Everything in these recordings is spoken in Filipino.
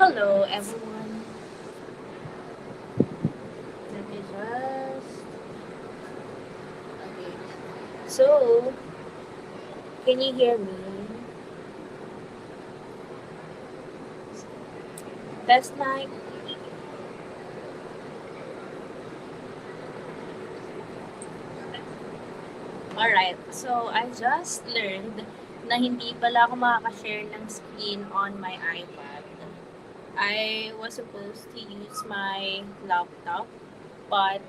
Hello, everyone. Let me just. Okay. So, can you hear me? Last night. Alright. So, I just learned na hindi pala ako makaka-share ng screen on my iPad. I was supposed to use my laptop, but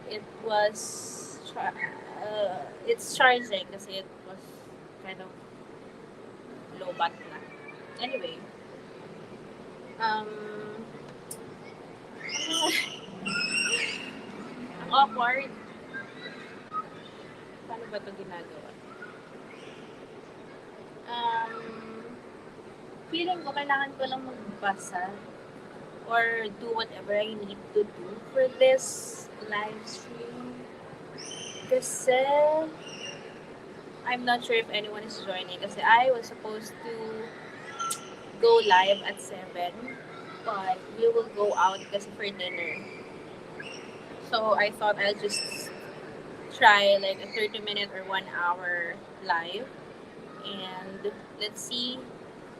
it's charging kasi it was kind of low bat na. Anyway, um, ang awkward. Paano ba ito ginagawa? Um, Feeling ko kailangan ko lang magbasa or do whatever I need to do for this live stream. Kasi I'm not sure if anyone is joining kasi I was supposed to go live at 7 but we will go out kasi for dinner. So I thought I'll just try like a 30-minute or 1 hour live and let's see.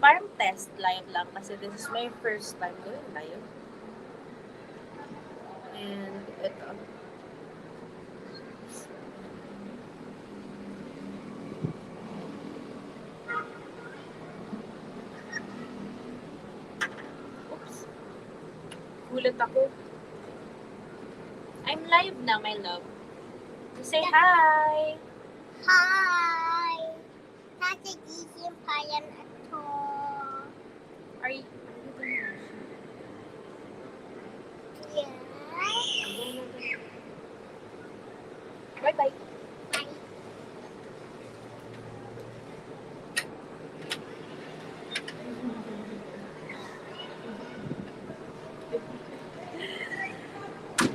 Parang test live lang kasi this is my first time doing live. And ito. Oops. Gulat ako. I'm live na, my love. Say hi! Hi! Sasagising pa yan ito. Are you doing Yes. Bye-bye. Bye.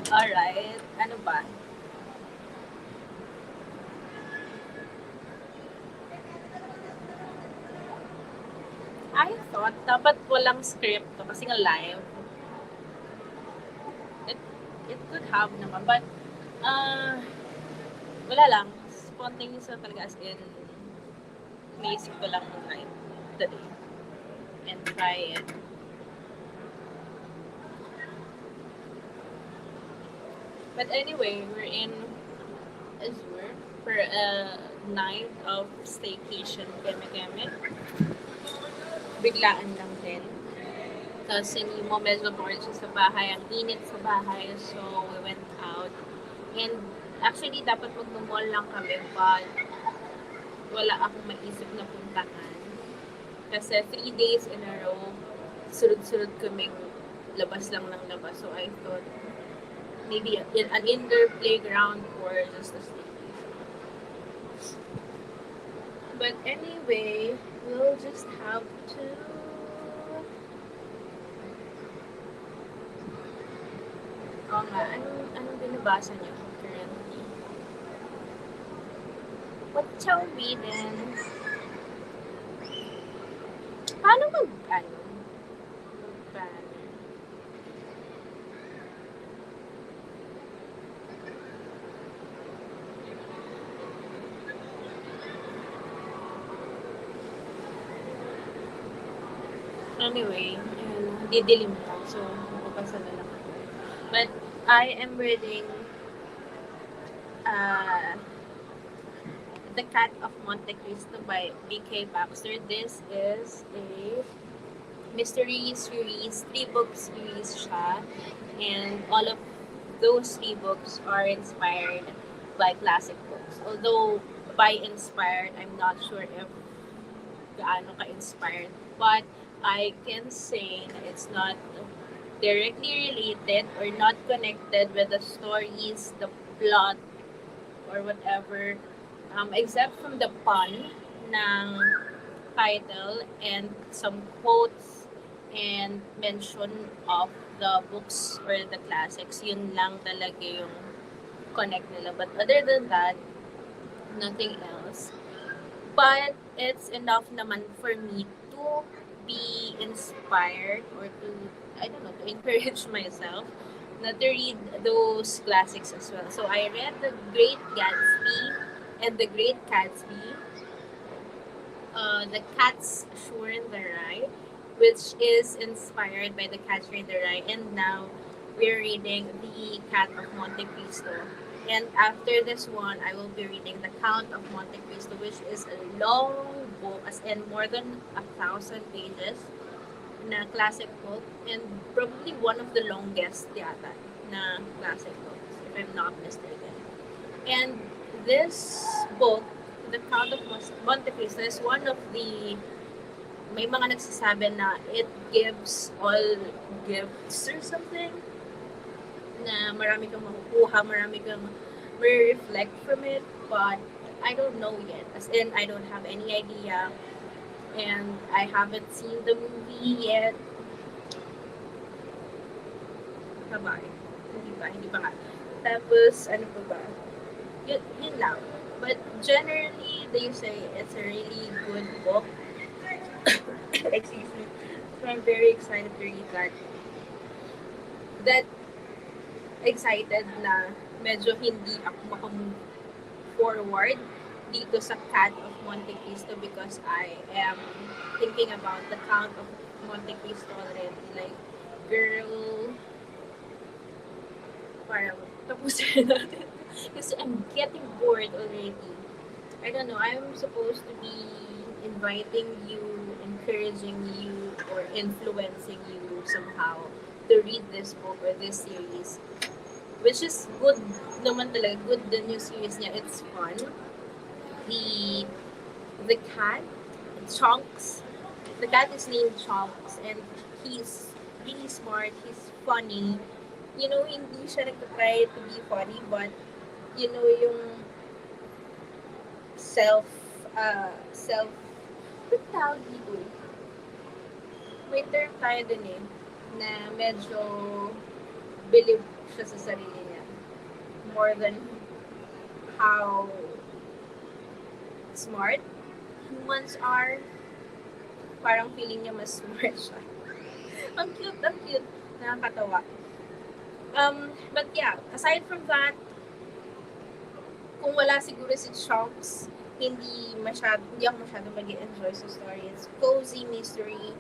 Alright. Ano ba? I thought dapat walang script to kasi nga live. It, it could have naman. But, wala lang. Spontaneous na talaga as in naisip ko lang live today. And try it. But anyway, we're in Azure for a night of staycation keme-keme. Biglaan lang din. Kasi mo medyo bored siya sa bahay. Ang init sa bahay. So, we went out. And actually, dapat mag-mall lang kami. But, wala akong maisip na puntahan. Kasi 3 days in a row, sunod-sunod kaming labas lang ng labas. So, I thought, maybe an indoor playground or just a staycation. But anyway, we'll just have to Oo nga, anong binabasa niyo currently? What shall we then? Paano mag-banner? Anyway, didilim lang. So, mapapasa na lang ako. But, I am reading The Cat of Monte Cristo by B.K. Baxter. This is a mystery series, 3-book series siya. And all of those 3 books are inspired by classic books. Although, by inspired, I'm not sure if gaano ka-inspired. But, I can say that it's not directly related or not connected with the stories, the plot, or whatever, except from the pun ng title and some quotes and mention of the books or the classics. Yun lang talaga yung connect nila. But other than that, nothing else. But it's enough naman for me to be inspired or to, I don't know, to encourage myself na to read those classics as well. So I read The Great Gatsby and The Great Gatsby, The Cat's Sure in the Rye, which is inspired by The Catcher in the Rye, and now we're reading The Cat of Monte Cristo. And after this one, I will be reading The Count of Monte Cristo, which is a long book, as in more than 1,000 pages, na classic book, and probably one of the longest yata na classic books, if I'm not mistaken. And this book, The Count of Monte Cristo, is one of the, may mga nagsasabi na it gives all gifts or something, na marami kang makukuha, marami kang reflect from it, but I don't know yet. As in, I don't have any idea, and I haven't seen the movie yet. Kabay. Hindi pa nga. Tapos, ano pa ba? Yun lang. But generally, they say it's a really good book. Excuse me. So I'm very excited to read that. That excited na medyo hindi ako makamove forward dito sa Cat of Monte Cristo because I am thinking about The Count of Monte Cristo already. Like, girl, parang tapusin natin. Kasi I'm getting bored already. I don't know, I'm supposed to be inviting you, encouraging you, or influencing you somehow to read this book or this series. Which is good naman talaga. Good din yung series niya. It's fun. The cat, Chunks. The cat is named Chunks, and he's really smart. He's funny. You know, hindi siya nagtatry to be funny, but you know, yung self, what tawag dito? May term tayo dun eh, na medyo believe siya sa sarili niya. More than how smart humans are. Parang feeling niya mas smart siya. Ang cute, ang cute. Nakakatawa. But yeah, aside from that, kung wala siguro si Chunks, hindi ako masyado mag-enjoy sa story. It's cozy mystery.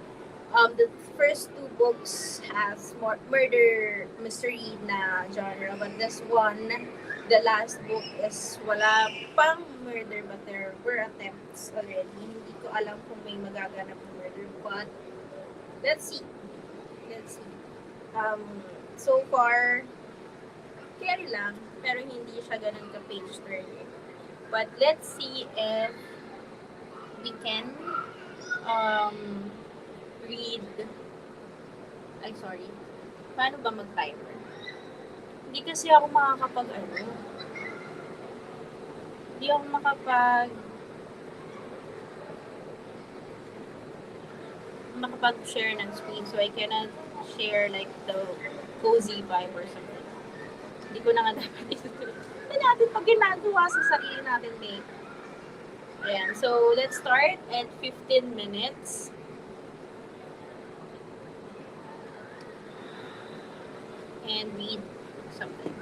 The first two books has more murder mystery na genre, but this one, the last book is wala pang murder, but there were attempts already. Hindi ko alam kung may magaganap na murder, but let's see. So far, carry lang, pero hindi siya ganun ka-page turner. But let's see if we can read. Ay, sorry. Paano ba mag-timer? Hindi kasi ako hindi ako makapag-share ng screen, so I cannot share like the cozy vibe or something. Hindi ko na nga dapat ito. Hindi natin pag ginagawa sa sarili natin, mate. Ayan, so let's start at 15 minutes. And read something.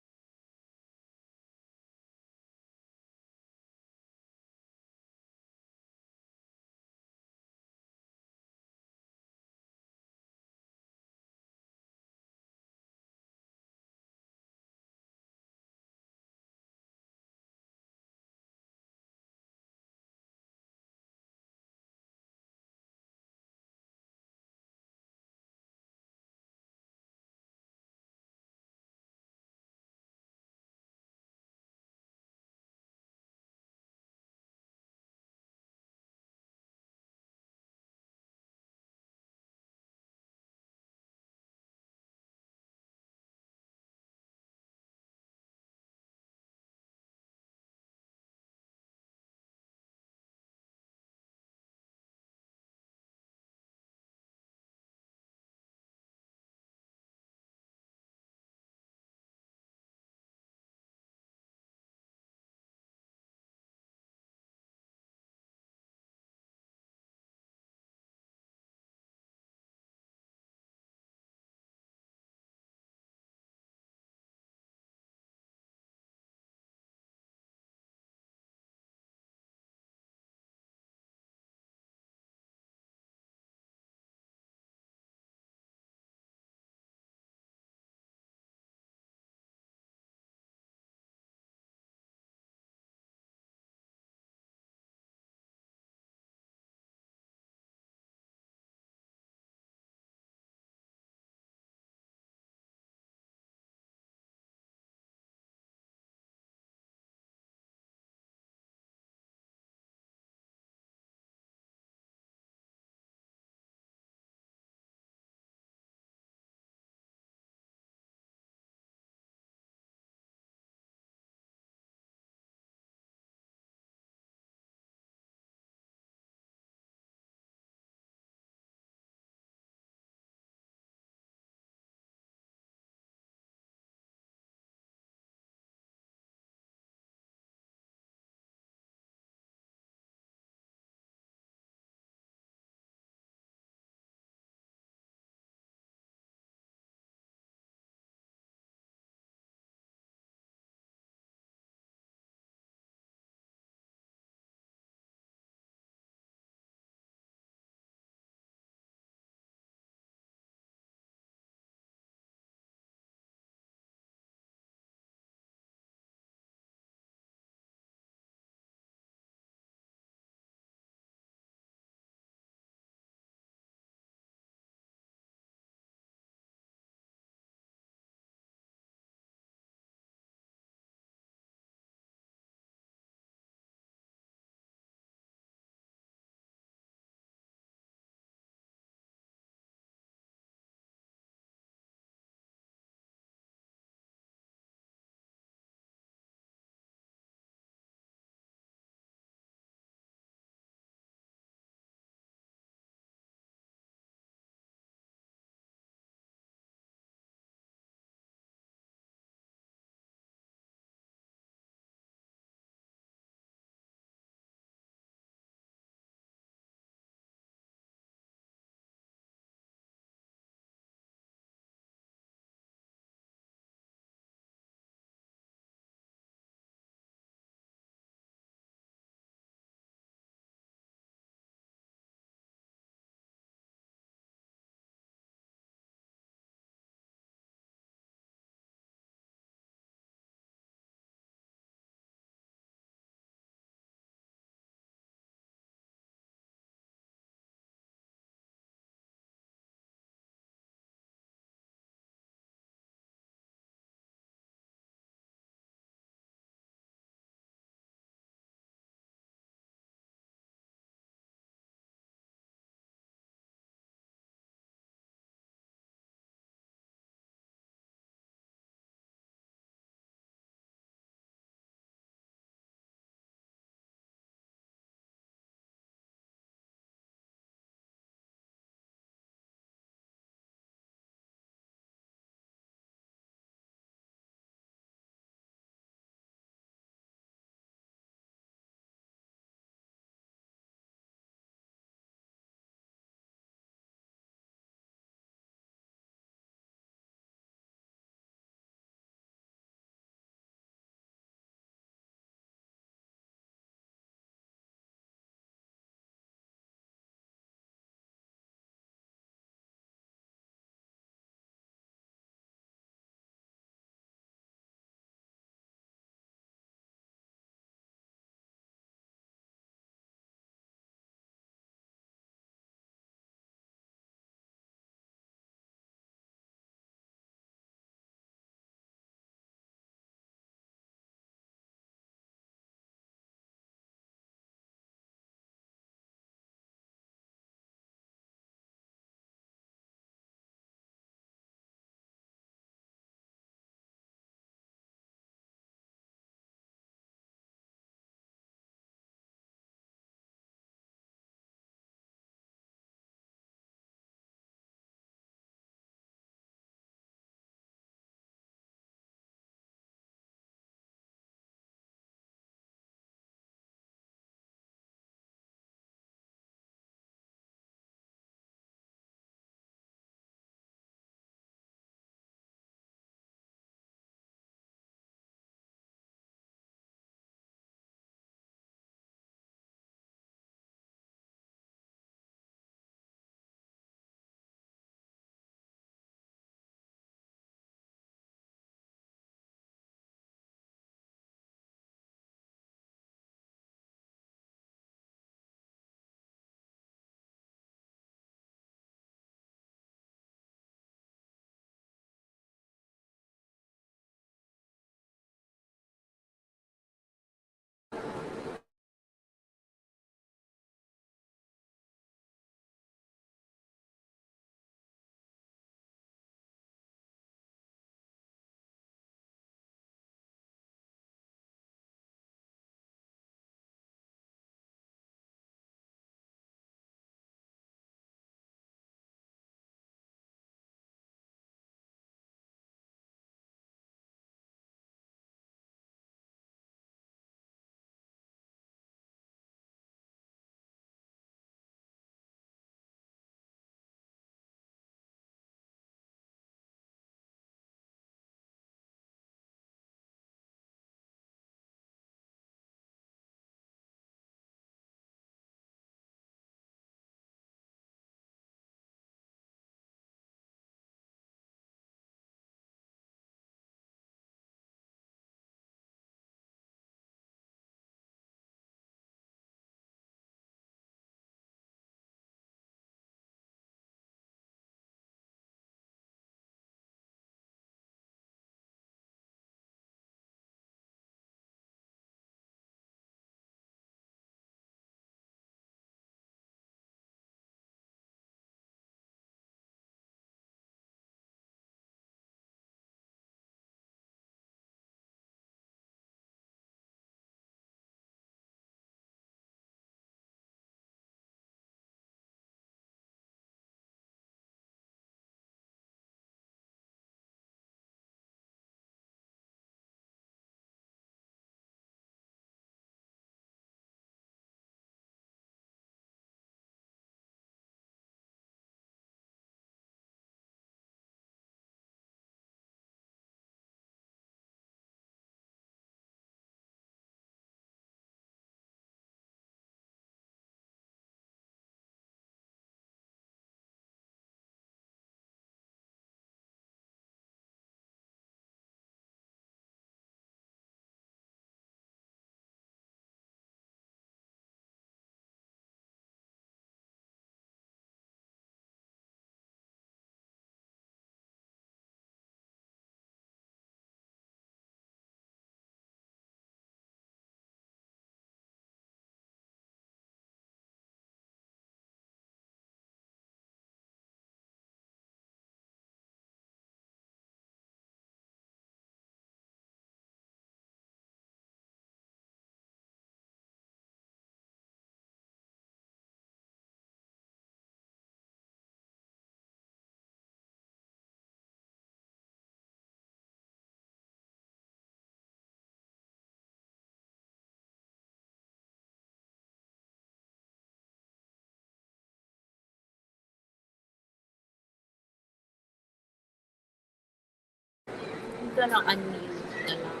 ko na unmute na lang.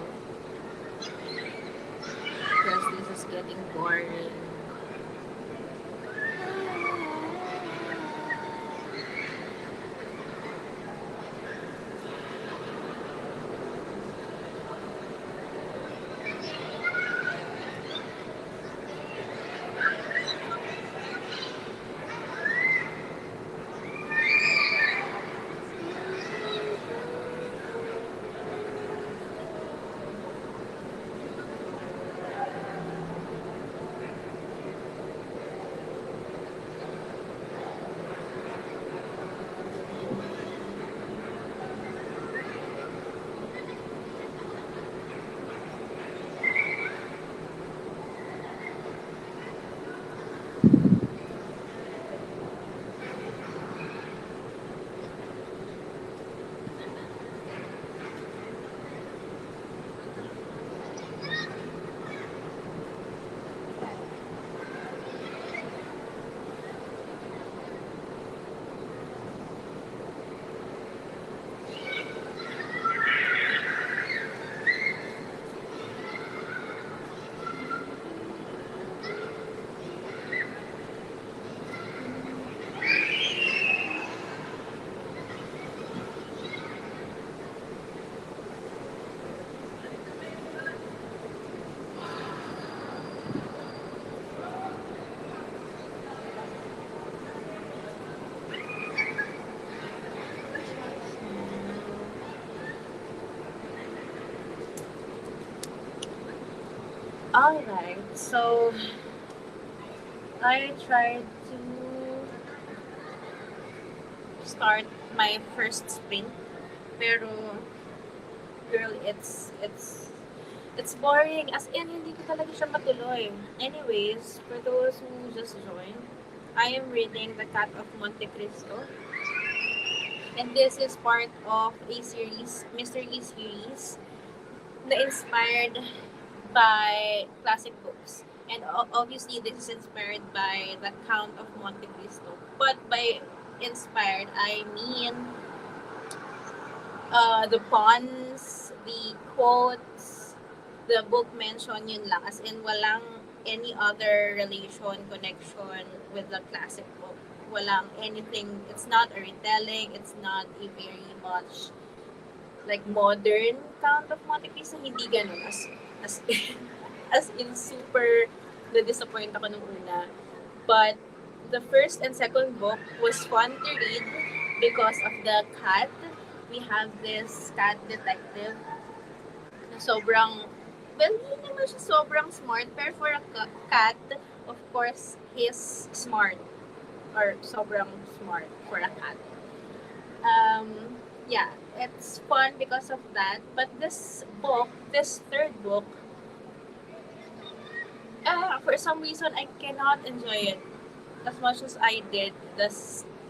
Because this is getting boring. Alright, so I tried to start my first sprint, pero girl, it's boring. As in, hindi ko talaga siya matuloy. Anyways, for those who just joined, I am reading The Cat of Monte Cristo. And this is part of a series, mystery series, na inspired by classic books. And obviously, this is inspired by The Count of Monte Cristo. But by inspired, I mean the puns, the quotes, the book mention, yun lang. As in, walang any other relation, connection with the classic book. Walang anything. It's not a retelling. It's not a very much like modern Count of Monte Cristo. Hindi ganun. As, as in super na-disappoint ako nung una. But the first and second book was fun to read because of the cat. We have this cat detective na sobrang, well, hindi naman siya sobrang smart, pero for a cat, of course, he's smart. Or sobrang smart for a cat. Yeah, it's fun because of that. But this book, this third book, for some reason, I cannot enjoy it as much as I did the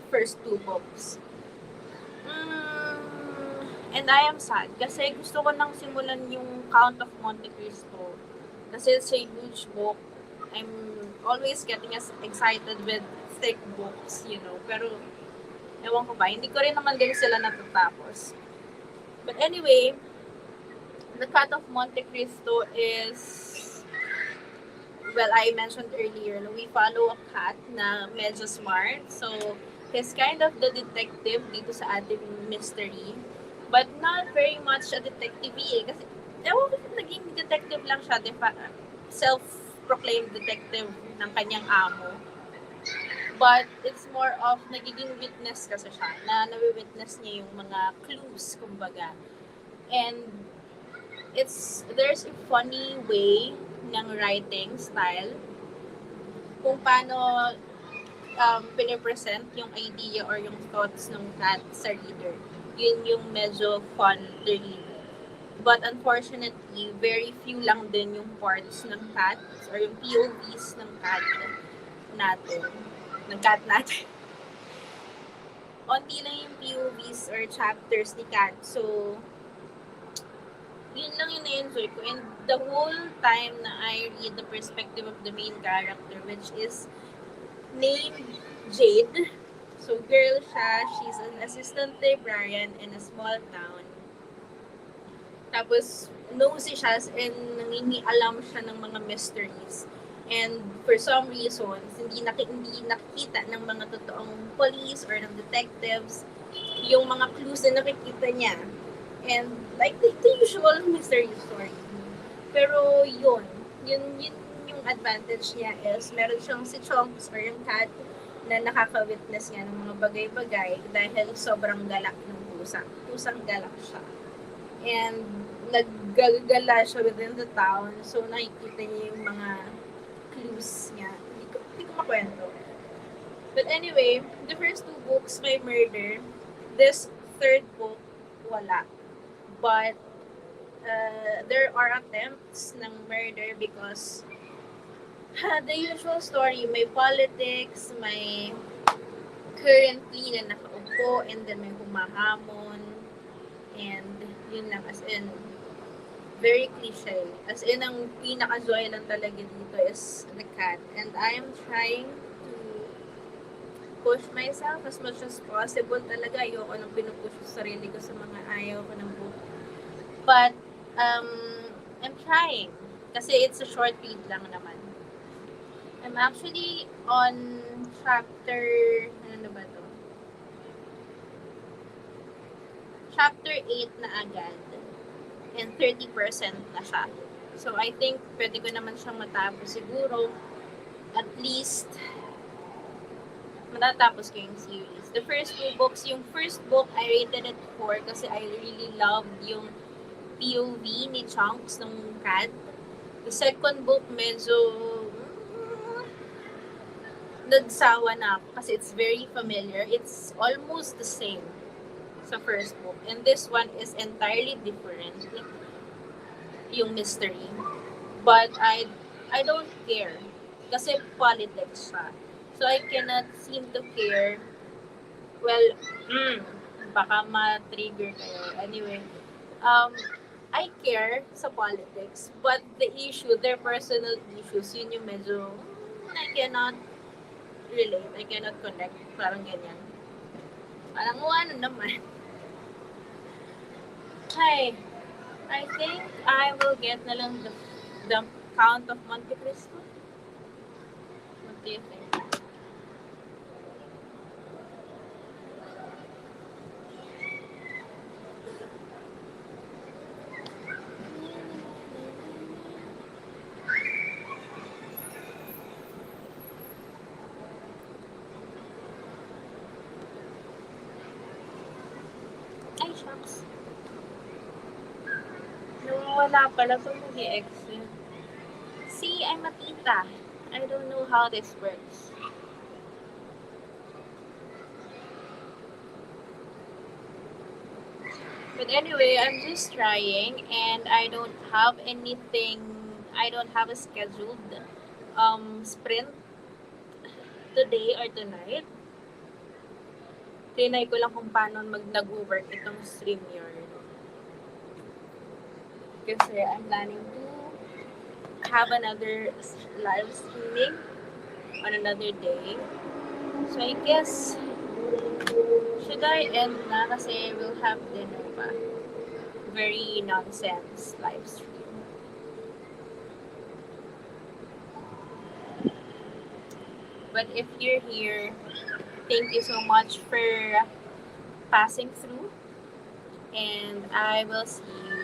first two books. And I am sad kasi gusto ko nang simulan yung Count of Monte Cristo. Kasi it's a huge book. I'm always getting excited with thick books, you know. Pero, ewan ko ba, hindi ko rin naman din sila natatapos. But anyway, The Cat of Monte Cristo is, well, I mentioned earlier, we follow a cat na medyo smart. So, he's kind of the detective dito sa ating mystery. But not very much a detective eh. Kasi, ewan ko naging detective lang siya. Self-proclaimed detective ng kanyang amo. But it's more of nagiging witness kasi siya. Na nawi-witness niya yung mga clues, kumbaga. And there's a funny way ng writing style kung paano pinipresent yung idea or yung thoughts ng cat sa reader. Yun yung medyo fun to read. But unfortunately, very few lang din yung parts ng cat or yung POVs ng cat natin. Ng cat natin. Onti lang yung POVs or chapters ni cat. So, yun lang yung na-enjoy ko. And the whole time na I read the perspective of the main character, which is named Jade. So, girl siya. She's an assistant librarian in a small town. Tapos, nosy siya and nangingialam siya ng mga mysteries. And for some reasons, hindi nakikita ng mga totoong police or ng detectives yung mga clues na nakikita niya. And like the usual mystery story. Pero yun yung advantage niya is meron siyang si Chunks or yung cat na nakaka-witness niya ng mga bagay-bagay dahil sobrang galak ng pusa. Pusang galak siya. And naggagala siya within the town. So nakikita niya yung mga clues niya. Hindi ko makwento. But anyway, the first two books may murder. This third book, wala. But there are attempts ng murder because the usual story, may politics, may currently na nakaupo, and then may humahamon, and yun lang, as in, very cliche. As in, ang pinaka-joy lang talaga dito is the cat. And I am trying to push myself as much as possible talaga. Ayoko nang pinupush sa sarili ko sa mga ayaw ko ng book. But, I'm trying. Kasi it's a short read lang naman. I'm actually on chapter, ano ba to? Chapter 8 na agad. And 30% na siya. So, I think pwede ko naman siyang matapos siguro. At least, matatapos ko yung series. The first two books, yung first book, I rated it 4 kasi I really loved yung POV ni Chunks ng cat. The second book, medyo nagsawa na ako kasi it's very familiar. It's almost the same sa first book. And this one is entirely different. Yung mystery. But I don't care. Kasi politics siya. So I cannot seem to care. Well, baka ma-trigger kayo. Anyway, I care sa politics. But the issue, their personal issues, yun yung medyo, I cannot relate. I cannot connect. Parang ganyan. Parang ano naman. Hi. I think I will get na lang the Count of Monte Cristo. What do you think? Ay, shucks. Wala pala ito mag-i-exit. See, I'm a tita. I don't know how this works. But anyway, I'm just trying and I don't have a scheduled sprint today or tonight. Tinay ko lang kung paano nag-work itong StreamYard. Kasi I'm planning to have another live streaming on another day. So I guess, should I end na kasi we'll have dinner pa. Very nonsense live stream. But if you're here, thank you so much for passing through. And I will see you